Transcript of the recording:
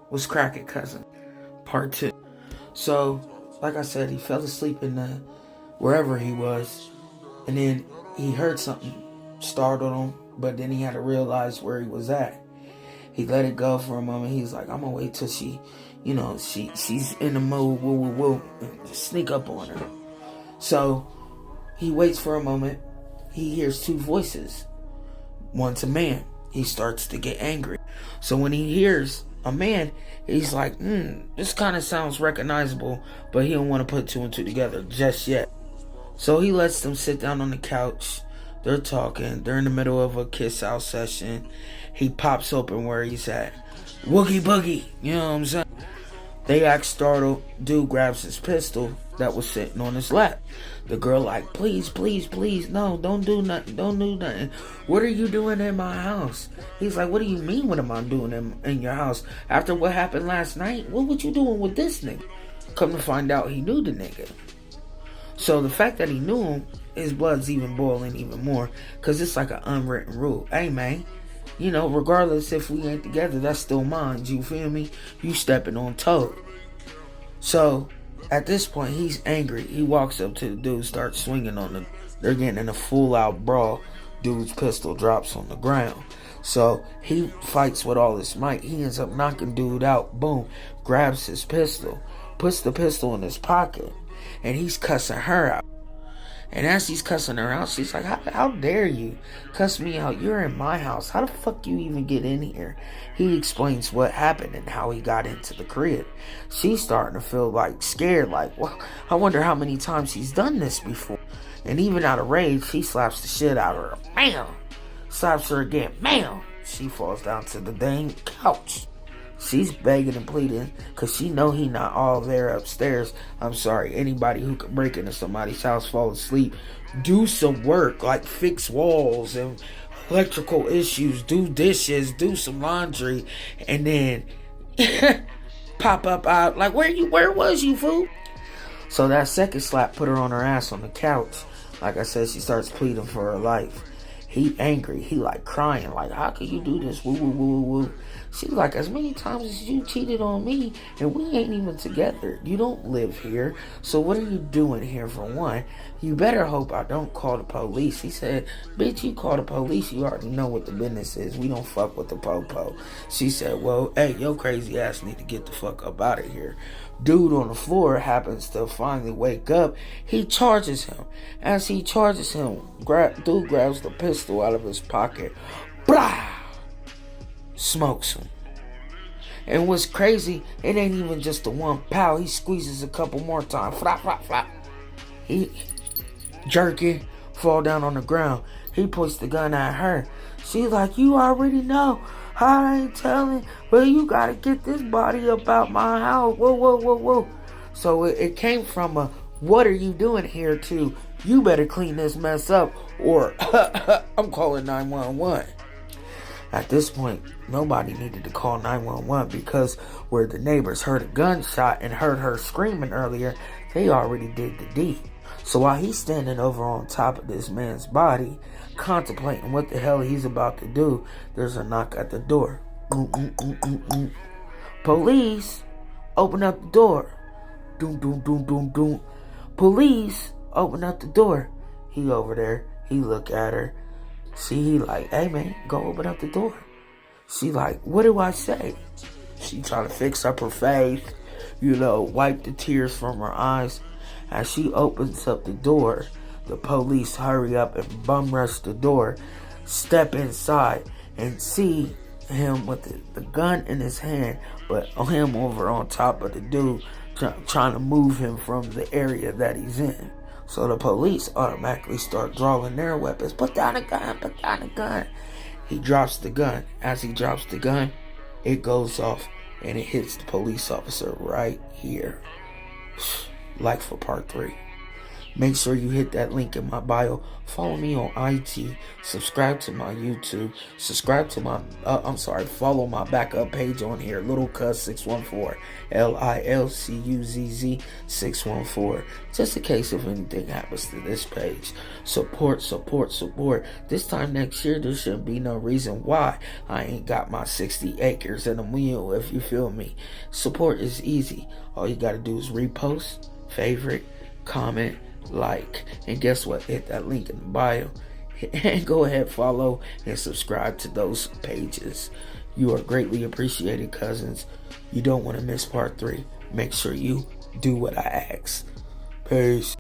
was cracking, cousin. Part 2. So, like I said, he fell asleep in the wherever he was, and then he heard something startled him, but then he had to realize where he was at. He let it go for a moment. He's like, I'm gonna wait till she's in the mood, and sneak up on her. So he waits for a moment. He hears two voices. One's a man. He starts to get angry. So when he hears a man, he's like, this kind of sounds recognizable, but he don't want to put two and two together just yet. So he lets them sit down on the couch. They're talking. They're in the middle of a kiss out session. He pops open where he's at. Woogie boogie. You know what I'm saying? They act startled. Dude grabs his pistol that was sitting on his lap. The girl like, please, please, please, no, don't do nothing. Don't do nothing. What are you doing in my house? He's like, what do you mean what am I doing in your house? After what happened last night, what you doing with this nigga? Come to find out he knew the nigga. So the fact that he knew him, his blood's even boiling even more. Because it's like an unwritten rule. Hey, man. You know, regardless if we ain't together, that's still mine. You feel me? You stepping on toe. So, at this point, he's angry. He walks up to the dude, starts swinging on him. They're getting in a full-out brawl. Dude's pistol drops on the ground. So, he fights with all his might. He ends up knocking dude out. Boom. Grabs his pistol. Puts the pistol in his pocket. And he's cussing her out. And as he's cussing her out, she's like, how dare you cuss me out? You're in my house. How the fuck you even get in here? He explains what happened and how he got into the crib. She's starting to feel like scared, like, well, I wonder how many times he's done this before. And even out of rage, he slaps the shit out of her. Bam! Slaps her again. Bam! She falls down to the dang couch. She's begging and pleading because she know he not all there upstairs. I'm sorry, anybody who could break into somebody's house, fall asleep, do some work like fix walls and electrical issues, do dishes, do some laundry, and then pop up out like, where was you, fool? So that second slap put her on her ass on the couch. Like I said, she starts pleading for her life. He angry. He like crying. Like, how can you do this? Woo, woo, woo, woo. She's like, as many times as you cheated on me, and we ain't even together. You don't live here. So what are you doing here for one? You better hope I don't call the police. He said, bitch, you call the police. You already know what the business is. We don't fuck with the po-po. She said, well, hey, your crazy ass need to get the fuck up out of here. Dude on the floor happens to finally wake up. He charges him. As he charges him, dude grabs the pistol out of his pocket. Blah! Smokes him. And what's crazy, it ain't even just the one pow. He squeezes a couple more times. Flop, flop, flop. He jerking, fall down on the ground. He puts the gun at her. She's like, you already know. I ain't telling, but you gotta get this body up out my house. Whoa, whoa, whoa, whoa. So it came from a, what are you doing here to, you better clean this mess up, or I'm calling 911. At this point, nobody needed to call 911 because where the neighbors heard a gunshot and heard her screaming earlier, they already did the deed. So while he's standing over on top of this man's body, contemplating what the hell he's about to do, there's a knock at the door. Police, open up the door. Doom, doom, doom, doom, doom. Police, open up the door. He over there. He look at her. See, he like, hey man, go open up the door. She like, what do I say? She trying to fix up her face, wipe the tears from her eyes. As she opens up the door, the police hurry up and bum rush the door, step inside, and see him with the gun in his hand, but him over on top of the dude, trying to move him from the area that he's in. So the police automatically start drawing their weapons. Put down the gun, put down the gun. He drops the gun. As he drops the gun, it goes off and it hits the police officer right here. Like for part 3. Make sure you hit that link in my bio. Follow me on IG. Subscribe to my YouTube. Follow my backup page on here, Little Cuz 614, LILCUZZ 614. Just in case if anything happens to this page. Support. This time next year, there shouldn't be no reason why I ain't got my 60 acres and a mule, if you feel me. Support is easy. All you gotta do is repost, favorite, comment, like, and guess what? Hit that link in the bio and go ahead, follow and subscribe to those pages. You are greatly appreciated, cousins. You don't want to miss part 3. Make sure you do what I ask. Peace.